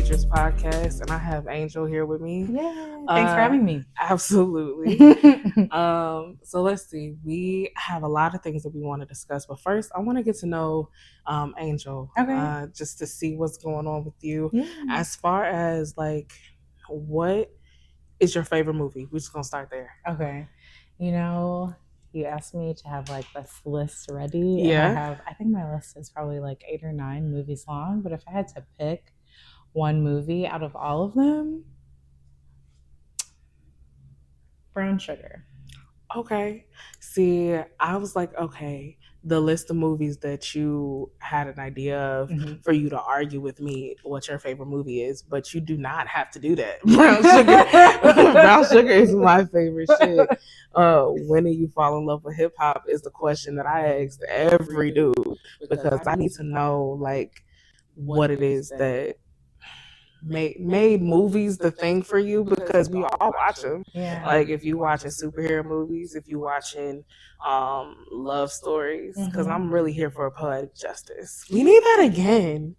Features podcast, and I have Angel here with me. Yeah, thanks for having me. Absolutely. So let's see. We have a lot of things that we want to discuss, but first, I want to get to know Angel, Okay. just to see what's going on with you. Yeah. As far as like, what is your favorite movie? We're just gonna start there. Okay. You asked me to have like this list ready, Yeah. and I think my list is probably like 8 or 9 movies long. But if I had to pick one movie out of all of them, Brown Sugar. Okay. See, I was like, okay, the list of movies that you had an idea of for you to argue with me what your favorite movie is, but you do not have to do that. Brown Sugar, Brown Sugar is my favorite shit. When do you fall in love with hip hop is the question that I asked every dude because I need to know like what it is that made movies the thing for you, because we all watch them. Yeah. Like if you watching superhero movies, if you watching love stories, because I'm really here for a poetic justice. We need that again.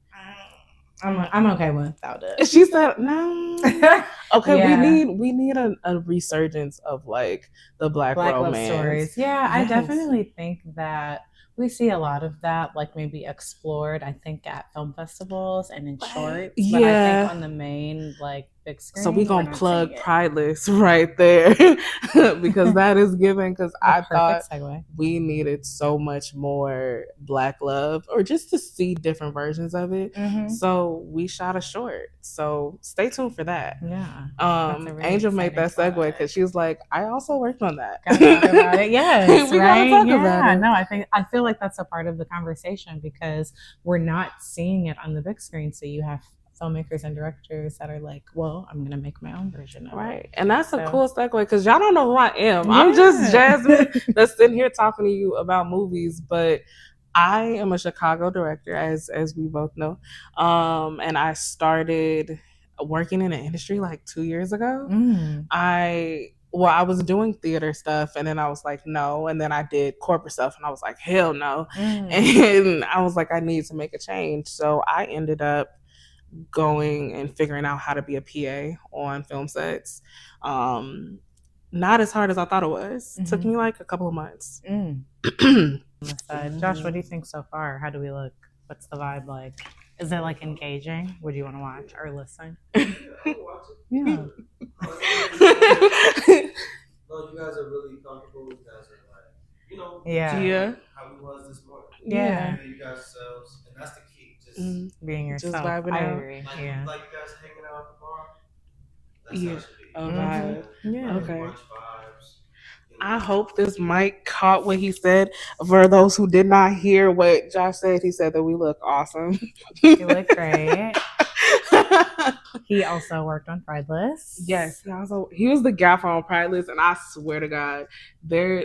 I'm okay without it. She said no. Okay, Yeah. we need a resurgence of like the black love romance stories. Yeah, Yes. I definitely think that we see a lot of that, like maybe explored, I think, at film festivals and in shorts. But I Yeah. think on the main, like, big screen. So we we're gonna not plug seeing it. Prideless right there because that is given. Because I thought Perfect segue. we needed so much more black love, or just to see different versions of it. So we shot a short. So stay tuned for that. Yeah. Really Angel made that segue because she was like, "I also worked on that." Gotta talk about it. Yes, we right? gotta talk about it. No, I feel like that's a part of the conversation because we're not seeing it on the big screen. So you have filmmakers and directors that are like, well, I'm gonna make my own version of it. Right. And that's a cool segue because y'all don't know who I am. Yeah. I'm just Jasmine that's sitting here talking to you about movies, but I am a Chicago director, as we both know. And I started working in the industry like 2 years ago. I was doing theater stuff, and then I was like, no. And then I did corporate stuff, and I was like, hell no. And I was like, I need to make a change. So I ended up going and figuring out how to be a PA on film sets. Not as hard as I thought it was. Took me like a couple of months. Josh, what do you think so far? How do we look? What's the vibe like? Is it like engaging? Would you want to watch or listen? Yeah. No, you guys are really comfortable. You guys are like, yeah. How we was this morning. Yeah. You guys yourselves, and that's the key. Just being yourself. Just vibing I out. agree. like, Yeah. like you guys hanging out at the bar. That's Yeah. how it should be. Vibe. Yeah. Okay. Brunch vibes. I hope this mic caught what he said. For those who did not hear what Josh said, he said that we look awesome. You look great. He also worked on Prideless. Yes, he was the gaffer on Prideless, and I swear to God,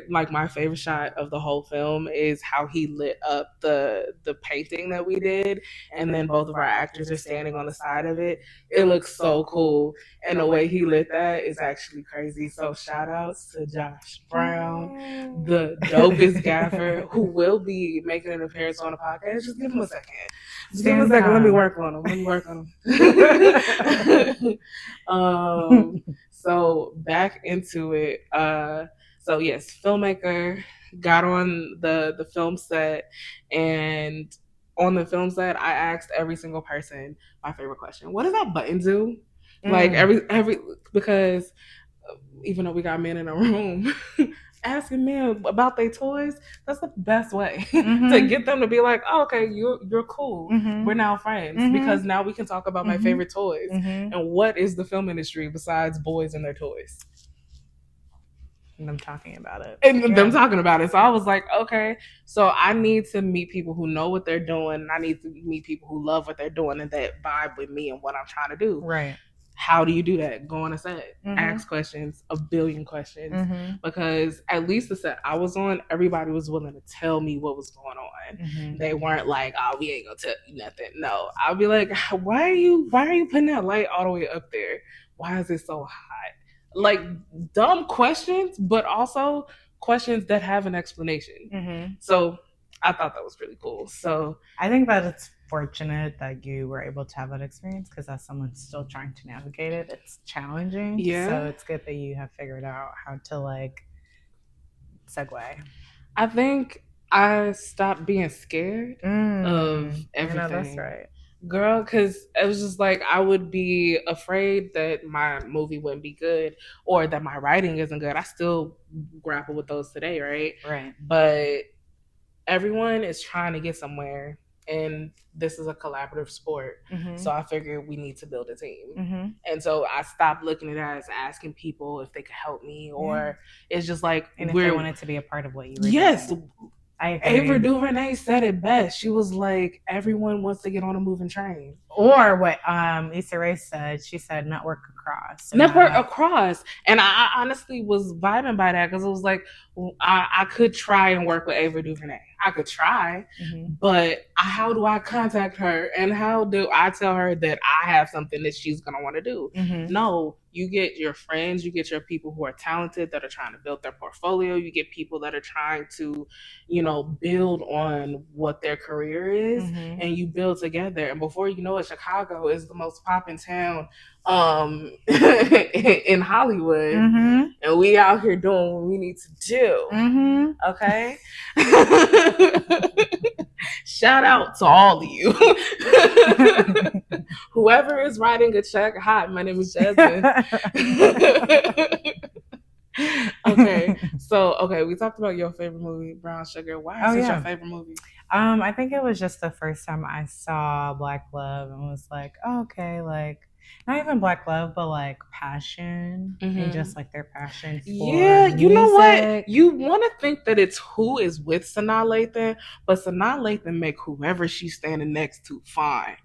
my favorite shot of the whole film is how he lit up the painting that we did, and then both of our actors are standing on the side of it. It looks so cool, and the way he lit that is actually crazy. So shout outs to Josh Brown, the dopest gaffer, who will be making an appearance on the podcast. Just give him a second. Let me work on him. So back into it. So yes, filmmaker, got on the film set, and on the film set I asked every single person my favorite question. What does that button do? Like every because even though we got men in a room, asking men about their toys, that's the best way to get them to be like, oh, okay, you're cool. We're now friends because now we can talk about my favorite toys. And what is the film industry besides boys and their toys? And them talking about it. So I was like, okay, so I need to meet people who know what they're doing, and I need to meet people who love what they're doing and that vibe with me and what I'm trying to do. Right. How do you do that? Go on a set, ask questions, a billion questions, because at least the set I was on, everybody was willing to tell me what was going on. They weren't like, oh, we ain't gonna tell you nothing. No, I'll be like, why are you putting that light all the way up there? Why is it so hot? Like dumb questions, but also questions that have an explanation. So I thought that was really cool. So I think that it's fortunate that you were able to have that experience because as someone still trying to navigate it, it's challenging. Yeah. So it's good that you have figured out how to like segue. I think I stopped being scared of everything. You know, that's right. Girl, because it was just like I would be afraid that my movie wouldn't be good or that my writing isn't good. I still grapple with those today, right? Right. But everyone is trying to get somewhere, and this is a collaborative sport. So I figured we need to build a team. And so I stopped looking at it as asking people if they could help me, or it's just like, and if they wanted to be a part of what you were yes doing. Ava DuVernay said it best. She was like, everyone wants to get on a moving train. Or what Issa Rae said, she said network across. So network across. And I honestly was vibing by that because it was like, I could try and work with Ava DuVernay. I could try, but how do I contact her? And how do I tell her that I have something that she's going to want to do? No, you get your friends, you get your people who are talented that are trying to build their portfolio. You get people that are trying to, build on what their career is, and you build together. And before you know it, Chicago is the most popping town in Hollywood, and we out here doing what we need to do. Okay. Shout out to all of you. Whoever is writing a check, hi, my name is Jasmine. Okay, so we talked about your favorite movie, Brown Sugar. Why is this your favorite movie? I think it was just the first time I saw Black Love and was like, oh, okay, like not even Black Love, but like passion and just like their passion for you know what? You want to think that it's who is with Sanaa Lathan, but Sanaa Lathan make whoever she's standing next to fine.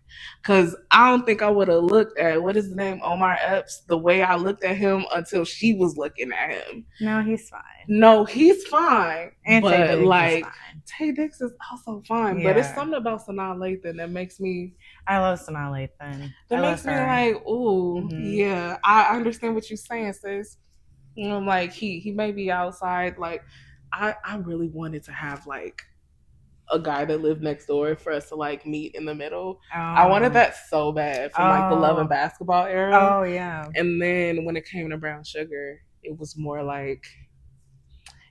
Because I don't think I would have looked at, what is his name, Omar Epps, the way I looked at him until she was looking at him. No, he's fine. No, he's fine. And but Taye Diggs like, is fine. Taye Diggs is also fine. But it's something about Sanaa Lathan that makes me... I love Sanaa Lathan. That makes me like, ooh, yeah, I understand what you're saying, sis. Like, he may be outside. Like, I really wanted to have, like, a guy that lived next door for us to like meet in the middle. I wanted that so bad from like the Love and Basketball era. Oh yeah. And then when it came to Brown Sugar, it was more like,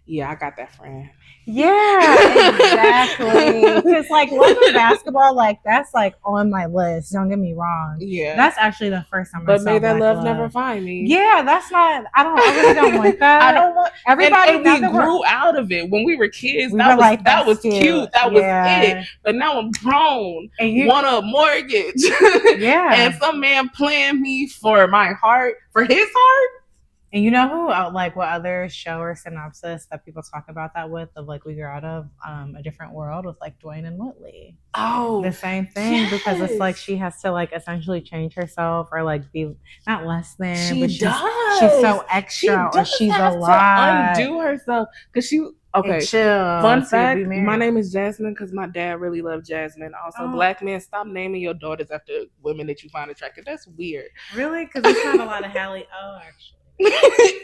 yeah, I got that friend. Yeah, exactly. Because like Love and Basketball, like that's like on my list. Don't get me wrong. Yeah, that's actually the first time. But I saw may that Black love never find me. Yeah, that's not. I really don't want that. I don't want everybody. And we grew out of it when we were kids. We were like, that was cute. That was it. But now I'm grown. And you want a mortgage. Yeah. And some man playing me for my heart, for his heart. And you know who, like, what other show or synopsis that people talk about that with, of like we grew out of A Different World with like Dwayne and Whitley. Oh, the same thing, because it's like she has to like essentially change herself or like be not less than, but she's so extra, or she's alive. To undo herself because she. Okay, chill. Fun fact, my name is Jasmine because my dad really loved Jasmine. Also, black men, stop naming your daughters after women that you find attractive. That's weird. Really? Because there's not a lot of Hallie O, actually.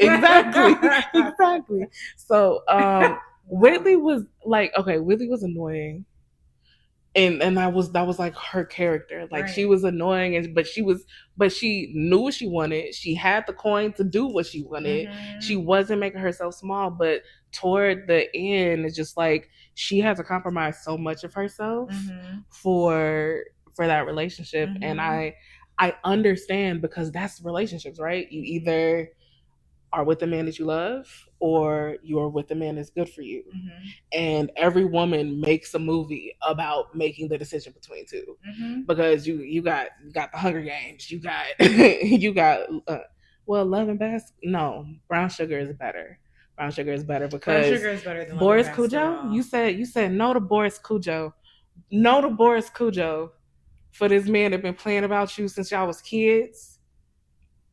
exactly. So Whitley was like, Whitley was annoying, and that was like her character. Like, she was annoying, but she knew what she wanted. She had the coin to do what she wanted. She wasn't making herself small, but toward the end, it's just like she had to compromise so much of herself for that relationship. And I understand, because that's relationships, right? You either are with the man that you love, or you're with the man that's good for you. And every woman makes a movie about making the decision between two, because you got the Hunger Games, you got Love and no, Brown Sugar is better. Brown Sugar is better because Brown Sugar is better than Boris Cujo. You said no to Boris Cujo. No to Boris Cujo for this man that been playing about you since y'all was kids.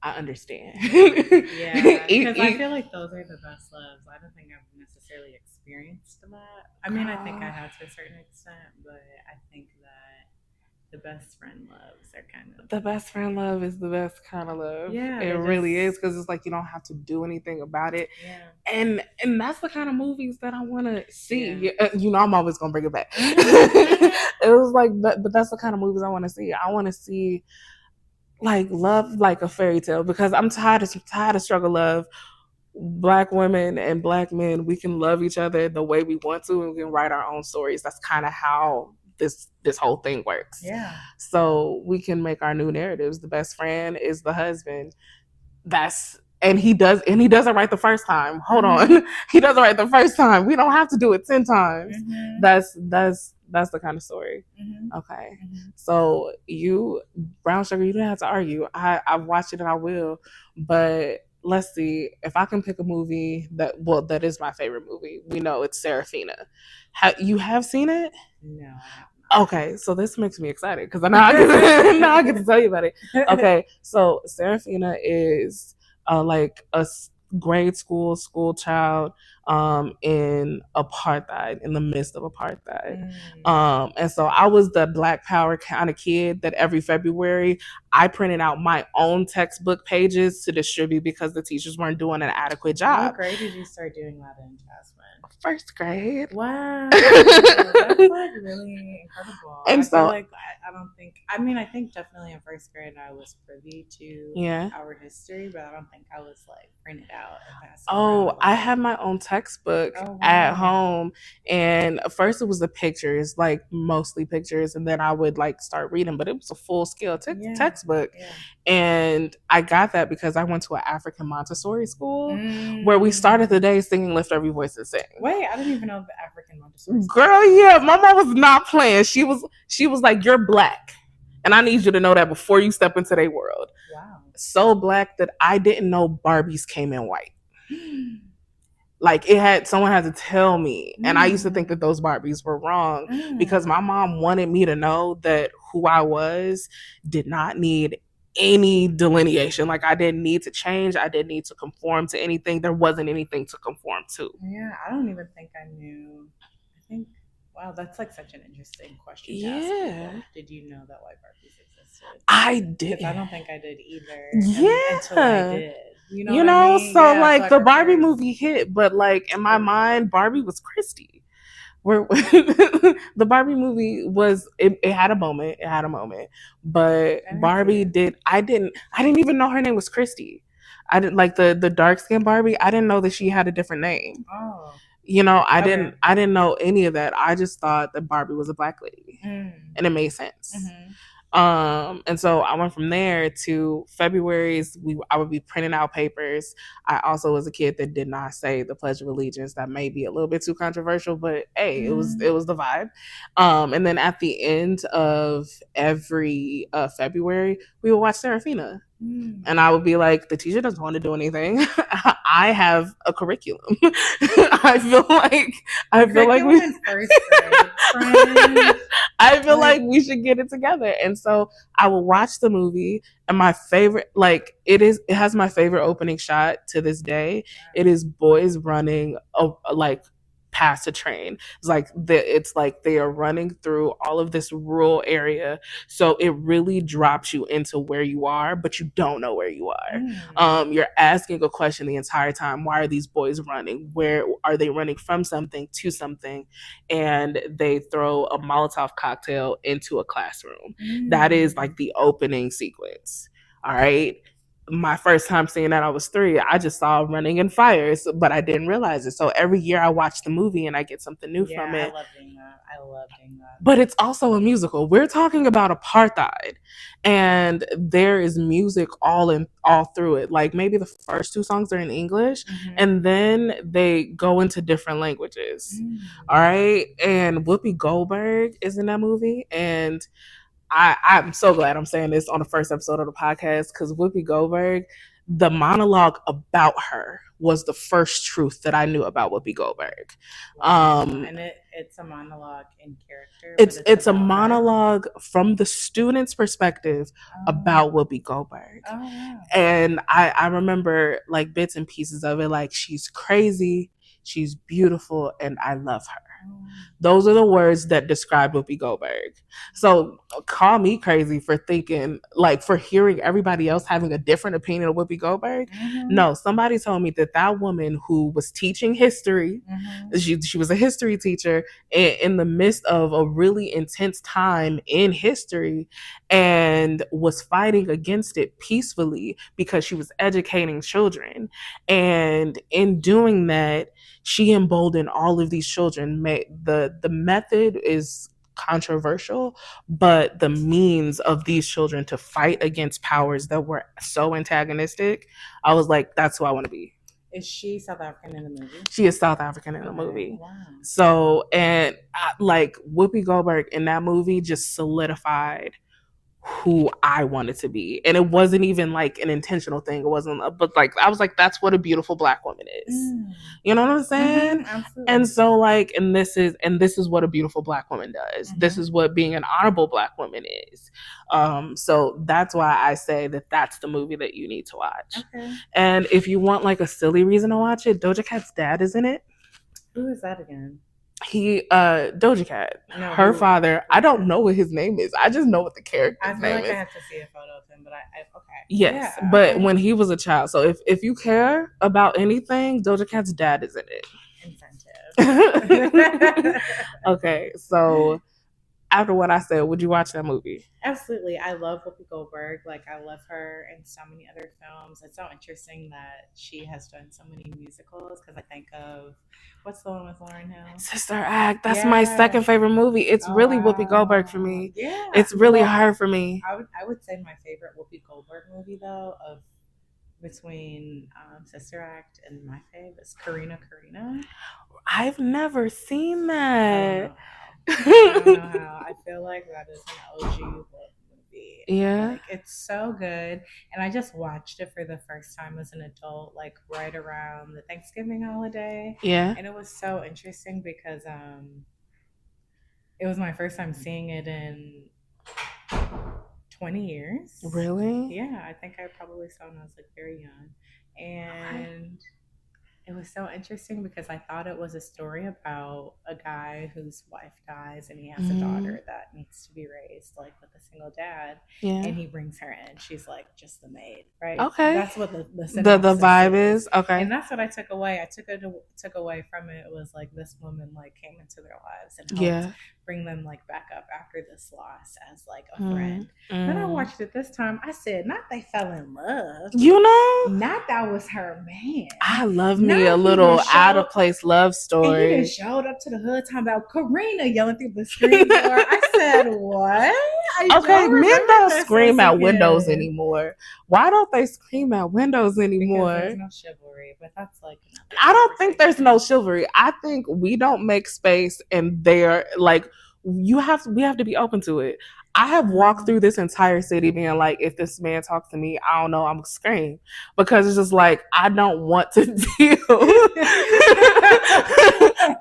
I understand. Yeah, because I feel like those are the best loves. I don't think I've necessarily experienced that. I mean, I think I have to a certain extent, but I think that the best friend loves are kind of. The best friend love is the best kind of love. Yeah, it really is, because it's like you don't have to do anything about it. Yeah. And that's the kind of movies that I want to see. Yeah. You know, I'm always gonna bring it back. It was like, but that's the kind of movies I want to see. I want to see like love like a fairy tale, because I'm tired of struggle love. Black women and black men, we can love each other the way we want to, and we can write our own stories. That's kind of how this whole thing works. Yeah. So we can make our new narratives. The best friend is the husband. And he does it right the first time. Hold on. He does it right the first time. We don't have to do it 10 times. That's the kind of story. Okay. So you, Brown Sugar, you don't have to argue. I've watched it and I will. But let's see, if I can pick a movie that is my favorite movie. We know it's Serafina. You have seen it? No, I haven't. Okay, so this makes me excited because now I get to tell you about it. Okay, so Serafina is like a grade school child in apartheid, in the midst of apartheid. And so I was the Black Power kind of kid that every February I printed out my own textbook pages to distribute because the teachers weren't doing an adequate job. What grade did you start doing that in, Jasmine? First grade. Wow. That's like really incredible. And so, I think definitely in first grade I was privy to our history, but I don't think I was like printed out and passed around. I had my own textbook at home, and first it was the pictures, like mostly pictures, and then I would like start reading, but it was a full scale textbook. And I got that because I went to an African Montessori school where we started the day singing Lift Every Voice and Sing. Wait, I didn't even know the African Montessori school. Girl, yeah, my mom was not playing. She was like, you're Black, and I need you to know that before you step into their world. Wow. So Black that I didn't know Barbies came in white. Like someone had to tell me. And I used to think that those Barbies were wrong because my mom wanted me to know that who I was did not need any delineation. Like I didn't need to change. I didn't need to conform to anything. There wasn't anything to conform to. Yeah, I don't even think I knew. I think, wow, that's like such an interesting question. Yeah. Did you know that white Barbies existed? I did. I don't think I did either. Yeah. Until I did. You know what I mean? So yeah, like the Barbie movie hit, but like in my mind, Barbie was Christy. Where the Barbie movie was, it had a moment, but Barbie I didn't even know her name was Christy. I didn't like the dark skinned Barbie. I didn't know that she had a different name. Oh. You know, I didn't know any of that. I just thought that Barbie was a Black lady, and it made sense. And so I went from there to February's. I would be printing out papers. I also was a kid that did not say the Pledge of Allegiance. That may be a little bit too controversial, but hey, it was the vibe. And then at the end of every February, we would watch Serafina. And I would be like, the teacher doesn't want to do anything. I have a curriculum. I feel like we in first grade. I feel like we should get it together. And so I will watch the movie, and my favorite, like it has my favorite opening shot to this day. It is boys running like past a train. It's like they are running through all of this rural area, so it really drops you into where you are, but you don't know where you are. You're asking a question the entire time. Why are these boys running? Where are they running from? Something to something? And they throw a Molotov cocktail into a classroom. That is like the opening sequence. All right. My first time seeing that, I was 3. I just saw running in fires, but I didn't realize it. So every year I watch the movie and I get something new from it. I love doing that. But it's also a musical. We're talking about apartheid, and there is music all through it. Like maybe the first 2 songs are in English, and then they go into different languages. All right, and Whoopi Goldberg is in that movie, and I'm so glad I'm saying this on the first episode of the podcast, because Whoopi Goldberg, the monologue about her was the first truth that I knew about Whoopi Goldberg. And it's a monologue in character. It's a monologue from the student's perspective about Whoopi Goldberg. Oh, wow. And I remember like bits and pieces of it, like she's crazy, she's beautiful, and I love her. Those are the words that describe Whoopi Goldberg. So call me crazy for thinking, like, for hearing everybody else having a different opinion of Whoopi Goldberg. No, somebody told me that woman who was teaching history, she was a history teacher in the midst of a really intense time in history, and was fighting against it peacefully because she was educating children. And in doing that, she emboldened all of these children. The method is controversial, but the means of these children to fight against powers that were so antagonistic, I was like, that's who I want to be. Is she South African in the movie? She is South African in the movie. Wow. So, and like Whoopi Goldberg in that movie just solidified who I wanted to be. And it wasn't even like an intentional thing. It wasn't, but like, I was like, that's what a beautiful Black woman is. You know what I'm saying? Absolutely. And so like, and this is what a beautiful Black woman does. This is what being an honorable Black woman is. So that's why I say that that's the movie that you need to watch. Okay. And if you want like a silly reason to watch it, Doja Cat's dad is in it. Who is that again? Doja Cat, her father, I don't know what his name is. I just know what the character's name is. I feel like I have to see a photo of him, but okay. Yes, yeah, but okay. When he was a child. So if you care about anything, Doja Cat's dad is in it. Incentive. Okay, so after what I said, would you watch that movie? Absolutely. I love Whoopi Goldberg. Like, I love her in so many other films. It's so interesting that she has done so many musicals, because I think of, what's the one with Lauryn Hill? Sister Act. That's my second favorite movie. It's really Whoopi Goldberg for me. Yeah. It's really her for me. I would say my favorite Whoopi Goldberg movie, though, between Sister Act and my favorite is Karina. I've never seen that. I don't know how. I feel like that is an OG movie. Yeah. Like, it's so good. And I just watched it for the first time as an adult, like right around the Thanksgiving holiday. Yeah. And it was so interesting because it was my first time seeing it in 20 years. Really? Yeah. I think I probably saw it when I was like very young. And it was so interesting because I thought it was a story about a guy whose wife dies and he has a daughter that needs to be raised like with a single dad. Yeah. And he brings her in. She's like just the maid, right? Okay. That's what the vibe is. Okay. And that's what I took away. I took away from it. It was like this woman like came into their lives and helped bring them like back up after this loss as like a friend. Then I watched it this time. I said, not they fell in love. You know? Not that was her man. I love me a little out of place love story. And he just showed up to the hood talking about Karina yelling through the screen door. I said, what? Okay, men don't scream at windows anymore. Why don't they scream at windows anymore? Because there's no chivalry, but that's like... I don't think there's no chivalry. I think we don't make space, and they're like, we have to be open to it. I have walked through this entire city being like, if this man talks to me, I don't know, I'm gonna scream, because it's just like, I don't want to deal.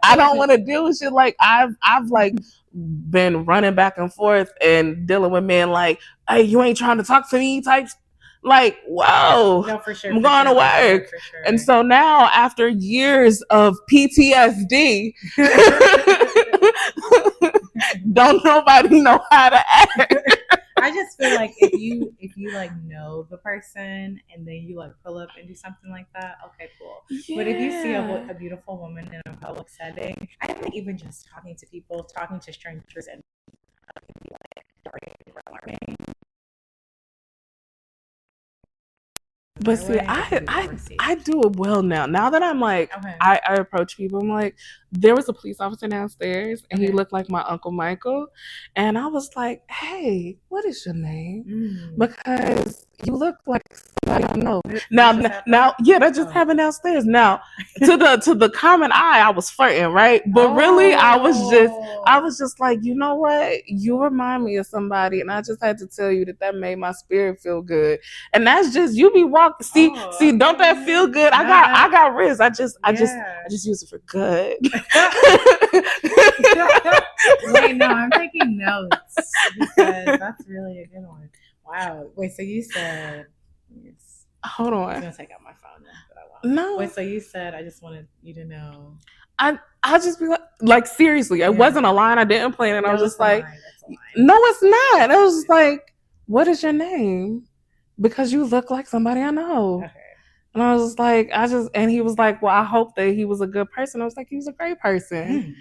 I don't want to deal with shit. Like I've like been running back and forth and dealing with men like, hey, you ain't trying to talk to me types. Like, whoa, no, for sure, I'm going to work. Sure. And so now, after years of PTSD, don't nobody know how to act. I just feel like if you like know the person and then you like pull up and do something like that, okay, cool. Yeah. But if you see a beautiful woman in a public setting, I think even just talking to people, talking to strangers, and learning. But see, I do it well now. Now that I'm like, okay. I approach people. I'm like, there was a police officer downstairs, and he looked like my Uncle Michael, and I was like, hey, what is your name? Because you look like somebody I know. Now, yeah, that just happened downstairs. Now, to the common eye, I was flirting, right? But really, I was just like, you know what? You remind me of somebody, and I just had to tell you that made my spirit feel good. And that's just, you be walking. See, don't that feel good? I got wrist. I just use it for good. Wait, no, I'm taking notes because that's really a good one. Wow. Wait, so you said... Hold on. I'm going to take out my phone now that I No. Wait, so you said I just wanted you to know. I just be like seriously, it wasn't a line. I didn't plan it. I was just like, no, it's not. I was just like, what is your name? Because you look like somebody I know. Okay. And I was just like, and he was like, well, I hope that he was a good person. I was like, he was a great person.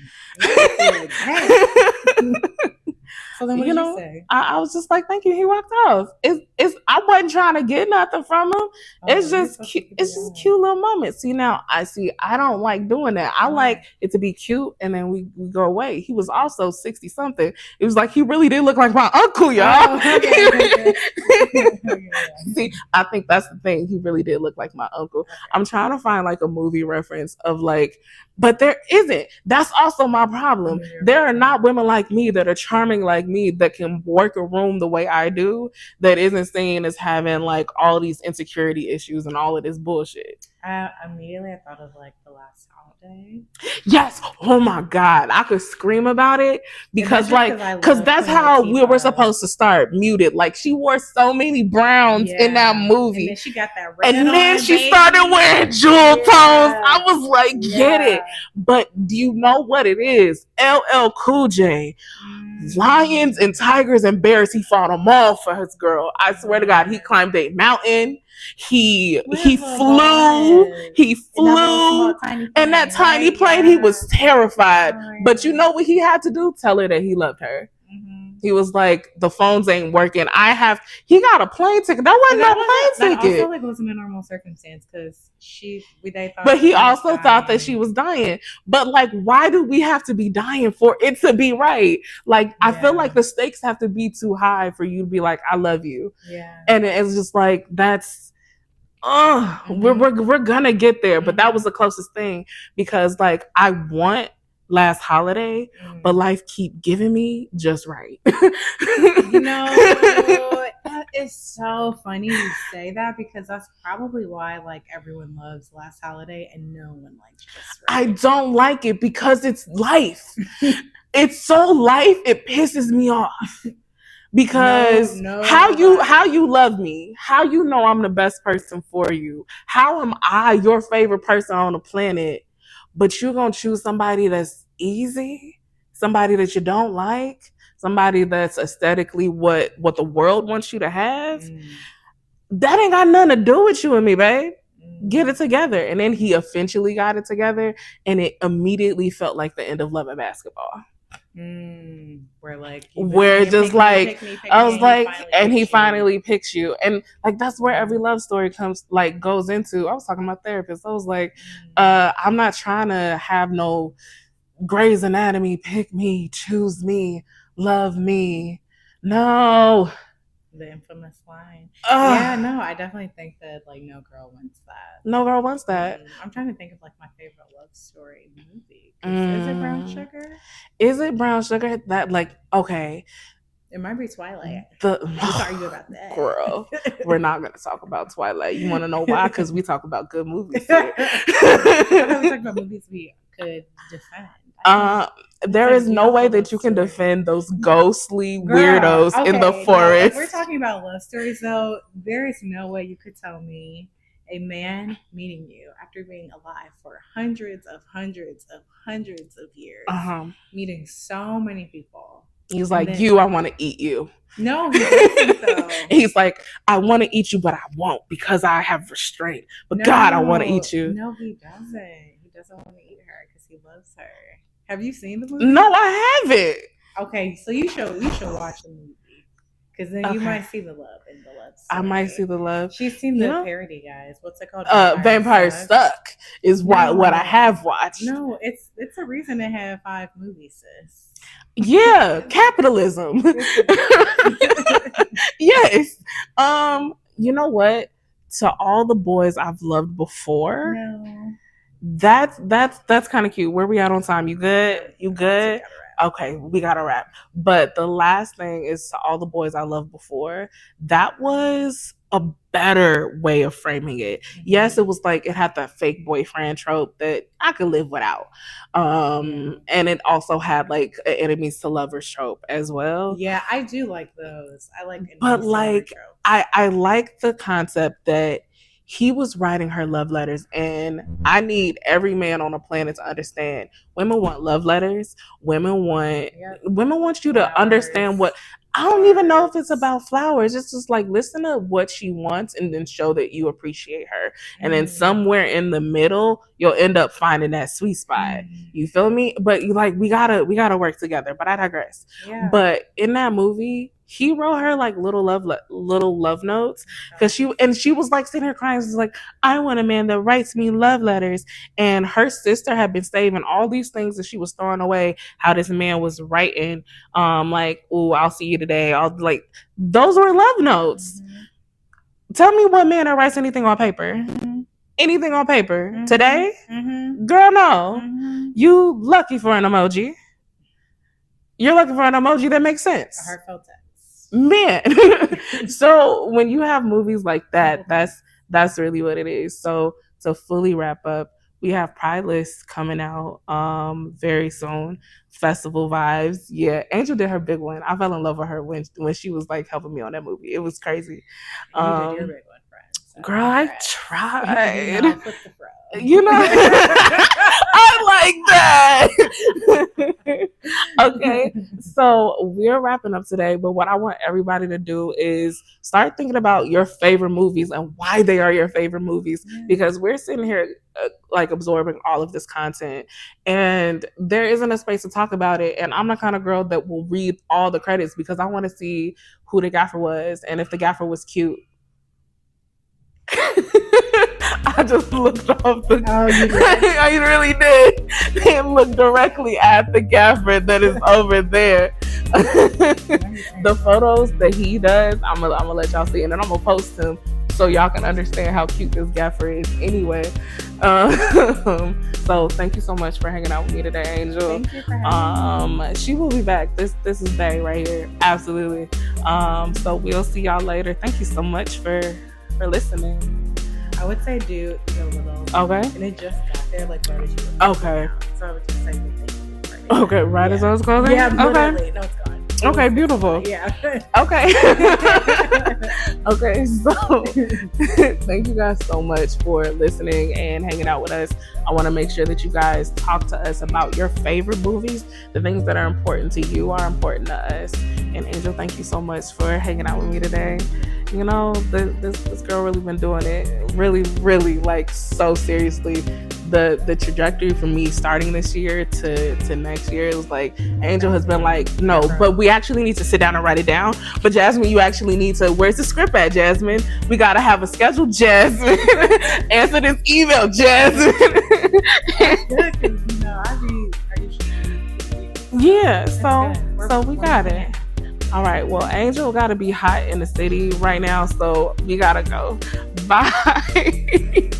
So then what did you say? I was just like, thank you. He walked off. I wasn't trying to get nothing from him. It's just cute. It's just cute little moments. I don't like doing that. I like it to be cute and then we go away. He was also 60 something. It was like he really did look like my uncle, y'all. See, I think that's the thing. He really did look like my uncle. Okay. I'm trying to find like a movie reference of like, but there isn't. That's also my problem. There are not women like me that are charming like me that can work a room the way I do, that isn't seen as having like all these insecurity issues and all of this bullshit. Immediately I thought of like The Last Holiday. Yes. Oh my God. I could scream about it because that's how we were supposed to start, muted. Like she wore so many browns in that movie. And then she got that red and then she started wearing jewel tones. I was like, get it. But do you know what it is? LL Cool J. Lions and tigers and bears, he fought them all for his girl. I swear to God, he climbed a mountain. He flew in that tiny plane. He was terrified. But you know what he had to do? Tell her that he loved her. He was like, the phones ain't working. He got a plane ticket. That wasn't no plane ticket. That also like wasn't a normal circumstance because they thought. But he also thought that she was dying. But like, why do we have to be dying for it to be right? Like, I feel like the stakes have to be too high for you to be like, I love you. Yeah. And it's just like, that's, we're gonna get there. But that was the closest thing because like, I want Last Holiday, but life keep giving me just right. That is so funny you say that because that's probably why like everyone loves Last Holiday and no one likes Just Right. I don't like it because it's life. It's so life, it pisses me off. Because how you love me, how you know I'm the best person for you, how am I your favorite person on the planet, but you're gonna choose somebody that's easy, somebody that you don't like, somebody that's aesthetically what the world wants you to have. That ain't got nothing to do with you and me, babe. Get it together. And then he eventually got it together and it immediately felt like the end of Love and Basketball. Where just like I was like, and he finally picks you, and like that's where every love story goes into. I was talking to my therapist. I was like, I'm not trying to have no Grey's Anatomy, pick me, choose me, love me. No. The infamous line. No, I definitely think that like no girl wants that. No girl wants that. I'm trying to think of like my favorite love story movie. Is it Brown Sugar? Is it Brown Sugar? That like okay. It might be Twilight. Let's argue about that. Girl, we're not going to talk about Twilight. You want to know why? Because we talk about good movies here. We talk about movies we could defend. There is no way that you can defend those ghostly weirdos in the forest. If we're talking about love stories, though, there is no way you could tell me a man meeting you after being alive for hundreds of years, meeting so many people. He's like, I want to eat you. No, he doesn't, though. He's like, I want to eat you, but I won't because I have restraint. But God, I want to eat you. No, he doesn't. He doesn't want to eat her because he loves her. Have you seen the movie? No, I haven't. Okay, so you should watch the movie because then you might see the love in the love story. I might see the love. She's seen the parody, guys. What's it called? Vampire Stuck is what I have watched. No, it's a reason to have 5 movies, sis. Yeah, capitalism. Yes. You know what? To all the boys I've loved before. No. That's kind of cute. Where we at on time? You good? You good? Okay, we gotta wrap. But the last thing is to all the boys I loved before. That was a better way of framing it. Yes, it was like it had that fake boyfriend trope that I could live without. And it also had like an enemies to lovers trope as well. Yeah, I do like those. I like but like I like the concept that he was writing her love letters. And I need every man on the planet to understand, women want love letters. Women want you to understand what, I don't even know if it's about flowers. It's just like, listen to what she wants and then show that you appreciate her. And then somewhere in the middle, you'll end up finding that sweet spot. You feel me? But you like, we gotta work together. But I digress. Yeah. But in that movie, he wrote her like little love notes, because she was like sitting here crying. She's like, I want a man that writes me love letters. And her sister had been saving all these things that she was throwing away. How this man was writing, like, "Ooh, I'll see you today." Like, those were love notes. Tell me what man that writes anything on paper? Anything on paper today? Girl, no. You lucky for an emoji. You're looking for an emoji that makes sense. A heartfelt text. Man. So when you have movies like that, that's really what it is. So to fully wrap up, we have Pride List coming out very soon. Festival vibes. Yeah, Angel did her big one. I fell in love with her when she was like helping me on that movie. It was crazy. You did your big one, friend. So girl, I tried. You know, I like that. Okay, so we're wrapping up today, but what I want everybody to do is start thinking about your favorite movies and why they are your favorite movies, because we're sitting here like absorbing all of this content and there isn't a space to talk about it. And I'm the kind of girl that will read all the credits because I want to see who the gaffer was and if the gaffer was cute. I just looked off the. Oh, you did? I really did. And looked directly at the gaffer that is over there. The photos that he does, I'm gonna let y'all see, and then I'm gonna post them so y'all can understand how cute this gaffer is. Anyway, so thank you so much for hanging out with me today, Angel. Thank you for having me. She will be back. This is Bay right here. Absolutely. So we'll see y'all later. Thank you so much for listening. I would say do a little. Okay. And it just got there like right as you were. Okay. So I would just say thank you. Right okay, right as I was closing? Yeah, literally. Okay. No, it's gone. Okay, beautiful. Yeah. Okay. Okay, so thank you guys so much for listening and hanging out with us. I want to make sure that you guys talk to us about your favorite movies. The things that are important to you are important to us. And Angel, thank you so much for hanging out with me today. You know, this girl really been doing it really, really like so seriously. The trajectory from me starting this year to next year, it was like Angel has been like, no, but we actually need to sit down and write it down. But Jasmine, you actually need to, where's the script at, Jasmine? We gotta have a schedule, Jasmine. Answer this email, Jasmine. Good, because you know, are you sure? Yeah, so we got it. All right, well, Angel gotta be hot in the city right now, so we gotta go. Bye.